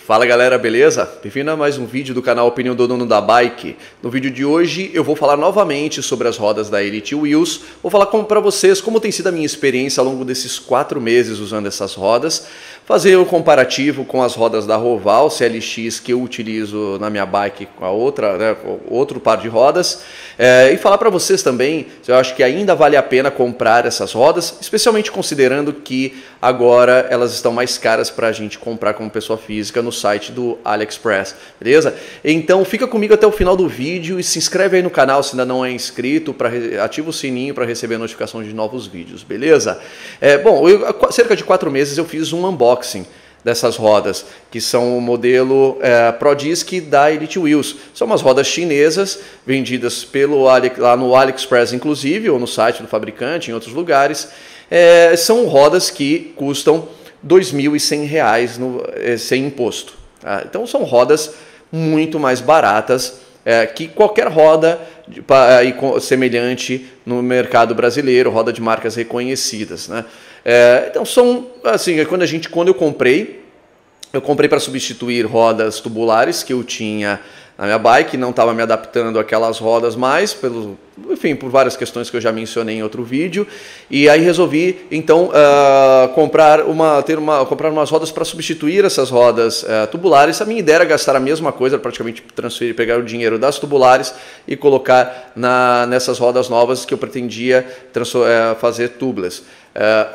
Fala galera, beleza? Bem-vindo a mais um vídeo do canal Opinião do Dono da Bike. No vídeo de hoje eu vou falar novamente sobre as rodas da Elite Wheels. Vou falar para vocês como tem sido a minha experiência ao longo desses 4 meses usando essas rodas. Fazer o comparativo com as rodas da Roval CLX que eu utilizo na minha bike com a outra, né, outro par de rodas. E falar para vocês também se eu acho que ainda vale a pena comprar essas rodas, especialmente considerando que agora elas estão mais caras para a gente comprar como pessoa física no site do AliExpress, beleza? Então fica comigo até o final do vídeo e se inscreve aí no canal se ainda não é inscrito, ativa o sininho para receber a notificação de novos vídeos, beleza? Há cerca de 4 meses eu fiz um unboxing dessas rodas, que são o modelo Pro Disc da Elite Wheels. São umas rodas chinesas, vendidas lá no AliExpress inclusive, ou no site do fabricante, em outros lugares. São rodas que custam R$ 2.100 sem imposto. Tá? Então são rodas muito mais baratas que qualquer roda semelhante no mercado brasileiro, roda de marcas reconhecidas, né? Então são assim, quando eu comprei para substituir rodas tubulares que eu tinha na minha bike, não estava me adaptando àquelas rodas mais, por várias questões que eu já mencionei em outro vídeo, e aí resolvi então comprar umas rodas para substituir essas rodas tubulares. A minha ideia era gastar a mesma coisa, praticamente pegar o dinheiro das tubulares e colocar nessas rodas novas que eu pretendia fazer tubeless.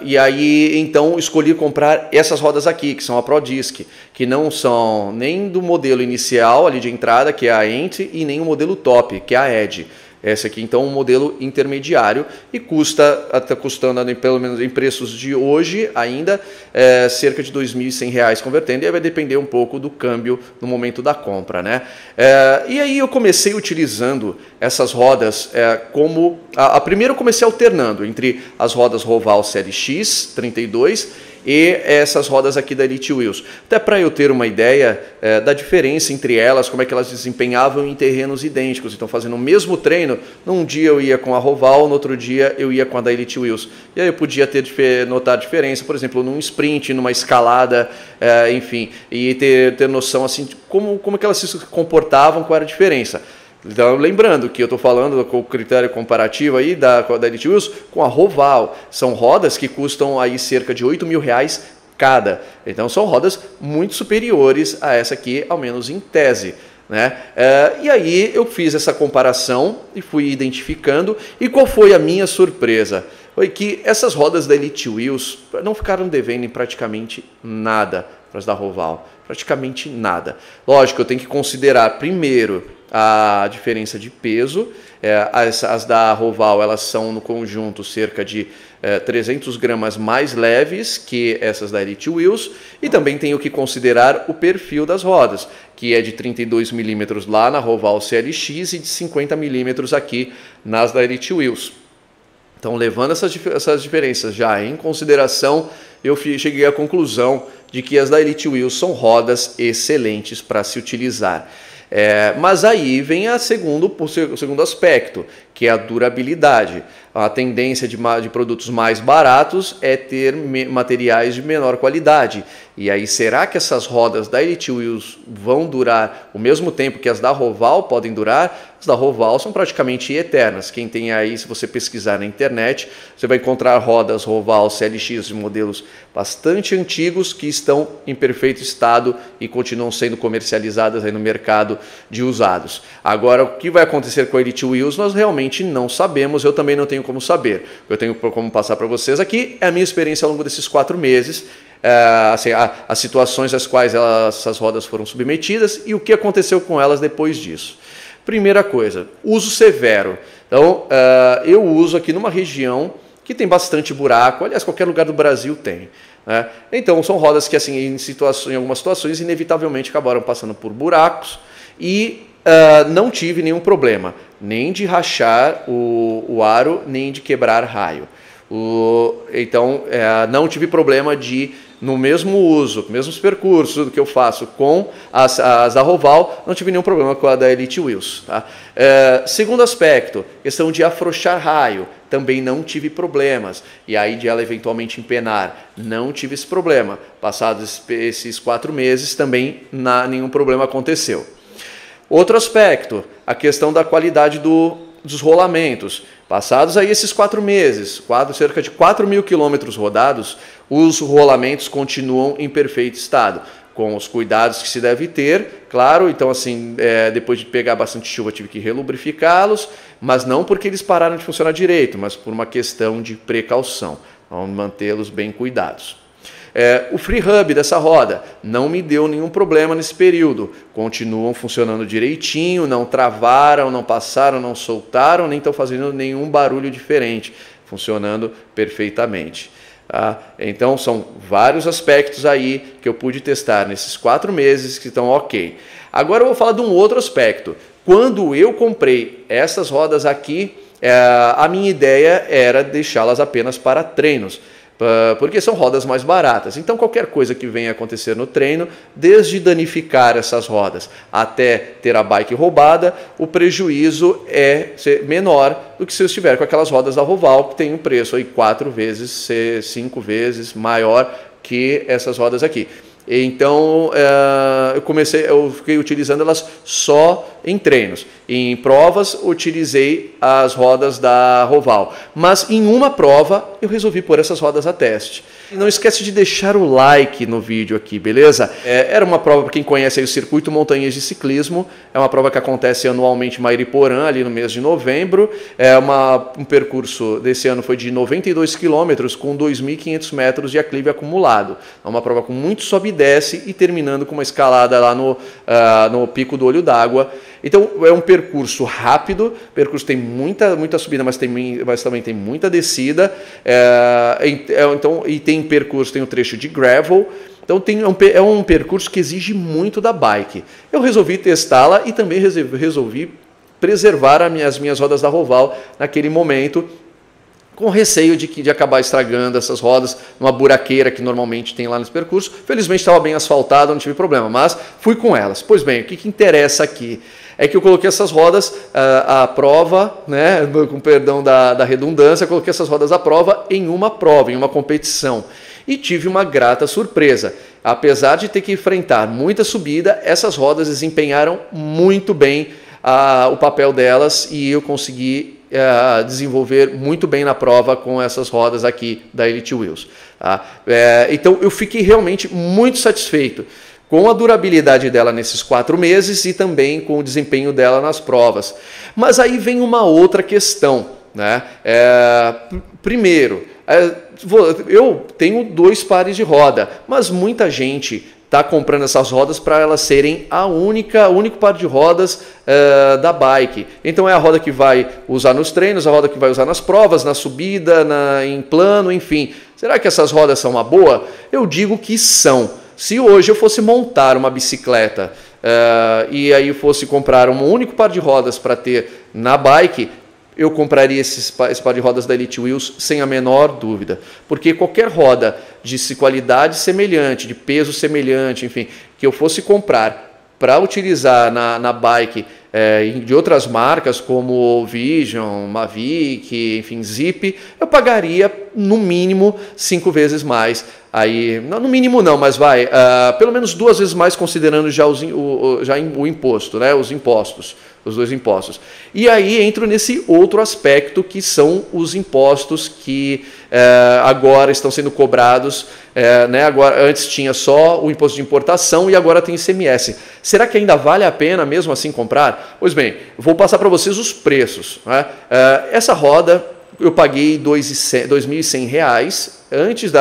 E aí então escolhi comprar essas rodas aqui, que são a Pro Disc, que não são nem do modelo inicial ali de entrada, que é a Entry, e nem o modelo top, que é a Edge. Essa aqui então é um modelo intermediário e está custando, pelo menos em preços de hoje ainda, cerca de R$ 2.100 convertendo, e aí vai depender um pouco do câmbio no momento da compra, né? E aí eu comecei utilizando essas rodas primeiro eu comecei alternando entre as rodas Roval CLX 32 e essas rodas aqui da Elite Wheels. Até para eu ter uma ideia da diferença entre elas, como é que elas desempenhavam em terrenos idênticos. Então, fazendo o mesmo treino, num dia eu ia com a Roval, no outro dia eu ia com a da Elite Wheels. E aí eu podia notar a diferença, por exemplo, num sprint, numa escalada, enfim, e ter noção assim, de como que elas se comportavam, qual era a diferença. Então, lembrando que eu estou falando com o critério comparativo aí da Elite Wheels com a Roval. São rodas que custam aí cerca de R$ 8.000 cada. Então, são rodas muito superiores a essa aqui, ao menos em tese, né? E aí eu fiz essa comparação e fui identificando. E qual foi a minha surpresa? Foi que essas rodas da Elite Wheels não ficaram devendo em praticamente nada para as da Roval. Praticamente nada. Lógico, eu tenho que considerar primeiro a diferença de peso. As da Roval, elas são no conjunto cerca de 300 gramas mais leves que essas da Elite Wheels, e também tenho que considerar o perfil das rodas, que é de 32 milímetros lá na Roval CLX e de 50 milímetros aqui nas da Elite Wheels. Então, levando essas diferenças já em consideração, eu cheguei à conclusão de que as da Elite Wheels são rodas excelentes para se utilizar. Mas aí vem o segundo aspecto, que é a durabilidade. A tendência de produtos mais baratos é ter materiais de menor qualidade. E aí, será que essas rodas da Elite Wheels vão durar o mesmo tempo que as da Roval podem durar? As da Roval são praticamente eternas. Quem tem aí, se você pesquisar na internet, você vai encontrar rodas Roval CLX de modelos bastante antigos que estão em perfeito estado e continuam sendo comercializadas aí no mercado de usados. Agora, o que vai acontecer com a Elite Wheels, nós realmente não sabemos, eu também não tenho como saber. Eu tenho como passar para vocês aqui é a minha experiência ao longo desses 4 meses, as situações às quais essas rodas foram submetidas e o que aconteceu com elas depois disso. Primeira coisa, uso severo. Então, eu uso aqui numa região que tem bastante buraco, aliás, qualquer lugar do Brasil tem, né? Então, são rodas que, assim, em algumas situações, inevitavelmente acabaram passando por buracos e não tive nenhum problema, nem de rachar o aro, nem de quebrar raio. Então, não tive problema de no mesmo uso, mesmos percursos, tudo que eu faço com as da Roval, não tive nenhum problema com a da Elite Wheels. Tá? Segundo aspecto, questão de afrouxar raio, também não tive problemas. E aí de ela eventualmente empenar, não tive esse problema. Passados esses 4 meses, também nenhum problema aconteceu. Outro aspecto, a questão da qualidade dos rolamentos. Passados aí esses 4 meses, cerca de 4.000 quilômetros rodados, os rolamentos continuam em perfeito estado, com os cuidados que se deve ter, claro. Então assim, depois de pegar bastante chuva tive que relubrificá-los, mas não porque eles pararam de funcionar direito, mas por uma questão de precaução, vamos mantê-los bem cuidados. O free hub dessa roda não me deu nenhum problema nesse período, continuam funcionando direitinho, não travaram, não passaram, não soltaram, nem estão fazendo nenhum barulho diferente, funcionando perfeitamente. Tá? Então são vários aspectos aí que eu pude testar nesses 4 meses que estão ok. Agora eu vou falar de um outro aspecto. Quando eu comprei essas rodas aqui, a minha ideia era deixá-las apenas para treinos, porque são rodas mais baratas. Então qualquer coisa que venha acontecer no treino, desde danificar essas rodas até ter a bike roubada, o prejuízo é menor do que se eu estiver com aquelas rodas da Roval, que tem um preço aí 4 vezes, 5 vezes maior que essas rodas aqui. Então eu fiquei utilizando elas só em treinos. Em provas utilizei as rodas da Roval, mas em uma prova eu resolvi pôr essas rodas a teste. Não esquece de deixar o like no vídeo aqui, beleza? Era uma prova, para quem conhece aí o Circuito Montanhas de Ciclismo, é uma prova que acontece anualmente em Mairiporã, ali no mês de novembro. Um percurso desse ano foi de 92 quilômetros com 2.500 metros de aclive acumulado. É uma prova com muito sobe e desce e terminando com uma escalada lá no Pico do Olho d'Água. Então é um percurso rápido, o percurso tem muita subida, mas também tem muita descida, e tem percurso, tem um trecho de gravel. Então é um percurso que exige muito da bike. Eu resolvi testá-la e também resolvi preservar as minhas rodas da Roval naquele momento, com receio de acabar estragando essas rodas numa buraqueira que normalmente tem lá nesse percurso. Felizmente estava bem asfaltado, não tive problema, mas fui com elas. Pois bem, o que interessa aqui é que eu coloquei essas rodas à prova, né, com perdão da redundância, coloquei essas rodas à prova em uma competição. E tive uma grata surpresa. Apesar de ter que enfrentar muita subida, essas rodas desempenharam muito bem o papel delas e eu consegui desenvolver muito bem na prova com essas rodas aqui da Elite Wheels. Tá? Então eu fiquei realmente muito satisfeito com a durabilidade dela nesses 4 meses e também com o desempenho dela nas provas. Mas aí vem uma outra questão, né? Primeiro, eu tenho 2 pares de roda, mas muita gente está comprando essas rodas para elas serem o único par de rodas da bike. Então é a roda que vai usar nos treinos, a roda que vai usar nas provas, na subida, em plano, enfim. Será que essas rodas são uma boa? Eu digo que são. Se hoje eu fosse montar uma bicicleta e aí eu fosse comprar um único par de rodas para ter na bike, eu compraria esse par de rodas da Elite Wheels sem a menor dúvida. Porque qualquer roda de qualidade semelhante, de peso semelhante, enfim, que eu fosse comprar para utilizar na bike de outras marcas como Vision, Mavic, enfim, Zip, eu pagaria no mínimo 5 vezes mais. Aí, no mínimo não, mas pelo menos 2 vezes mais, considerando já o imposto, né, os impostos, os 2 impostos. E aí entro nesse outro aspecto que são os impostos que agora estão sendo cobrados. Né, antes tinha só o imposto de importação e agora tem ICMS. Será que ainda vale a pena mesmo assim comprar? Pois bem, vou passar para vocês os preços. Né? Essa roda eu paguei R$ 2.100 antes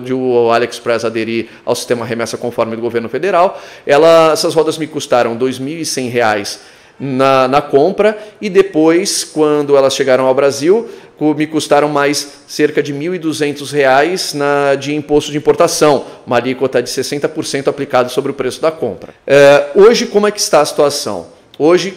de o AliExpress aderir ao sistema remessa conforme do governo federal. Essas rodas me custaram R$ 2.100 na compra e depois, quando elas chegaram ao Brasil, me custaram mais cerca de R$ 1.200 de imposto de importação, uma alíquota de 60% aplicado sobre o preço da compra. Hoje, como é que está a situação? Hoje,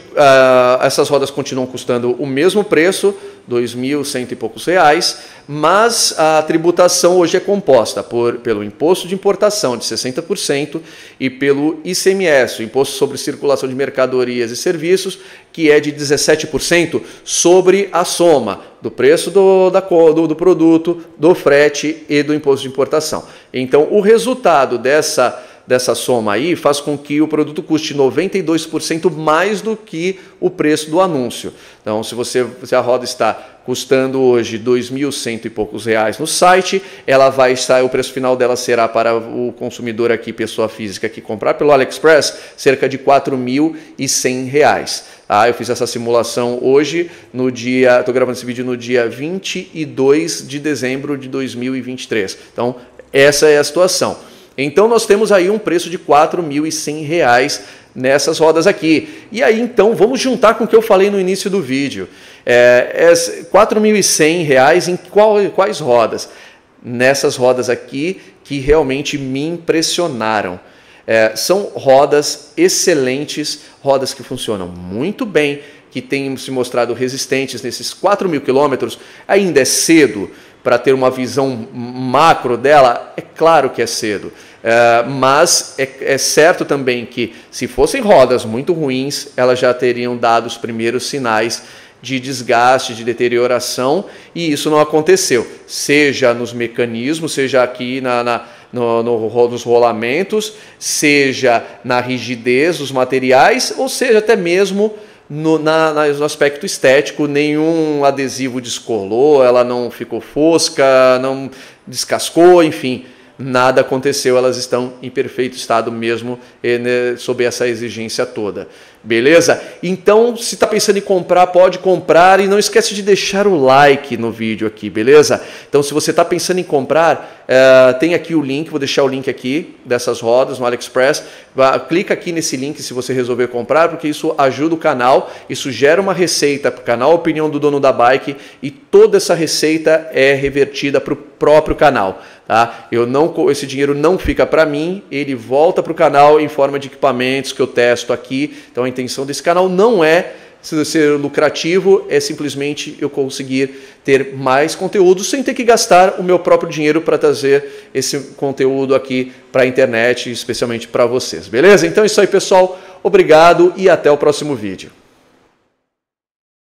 essas rodas continuam custando o mesmo preço 2.100 e poucos reais, mas a tributação hoje é composta pelo imposto de importação de 60% e pelo ICMS, o Imposto sobre Circulação de Mercadorias e Serviços, que é de 17% sobre a soma do preço do produto, do frete e do imposto de importação. Então, o resultado dessa soma aí faz com que o produto custe 92% mais do que o preço do anúncio. Então, se a roda está custando hoje 2.100 e poucos reais no site, ela vai estar, o preço final dela será para o consumidor aqui, pessoa física, que comprar pelo AliExpress, cerca de 4.100 reais. Eu fiz essa simulação hoje, estou gravando esse vídeo no dia 22 de dezembro de 2023. Então, essa é a situação. Então, nós temos aí um preço de R$ 4.100 nessas rodas aqui. E aí, então, vamos juntar com o que eu falei no início do vídeo. R$ 4.100 em quais rodas? Nessas rodas aqui que realmente me impressionaram. São rodas excelentes, rodas que funcionam muito bem, que têm se mostrado resistentes nesses 4.000 quilômetros. Ainda é cedo para ter uma visão macro dela? É claro que é cedo, mas é certo também que se fossem rodas muito ruins, elas já teriam dado os primeiros sinais de desgaste, de deterioração, e isso não aconteceu, seja nos mecanismos, seja aqui nos rolamentos, seja na rigidez dos materiais, ou seja até mesmo no aspecto estético. Nenhum adesivo descolou, ela não ficou fosca, não descascou, enfim, nada aconteceu, elas estão em perfeito estado mesmo, sob essa exigência toda. Beleza? Então, se está pensando em comprar, pode comprar, e não esquece de deixar o like no vídeo aqui, beleza? Então, se você está pensando em comprar, tem aqui o link, vou deixar o link aqui dessas rodas no AliExpress. Clica aqui nesse link se você resolver comprar, porque isso ajuda o canal, isso gera uma receita para o canal Opinião do Dono da Bike, e toda essa receita é revertida para o próprio canal. Tá? Esse dinheiro não fica para mim, ele volta para o canal em forma de equipamentos que eu testo aqui. Então a intenção desse canal não é ser lucrativo, é simplesmente eu conseguir ter mais conteúdo sem ter que gastar o meu próprio dinheiro para trazer esse conteúdo aqui para a internet, especialmente para vocês. Beleza? Então é isso aí, pessoal. Obrigado e até o próximo vídeo.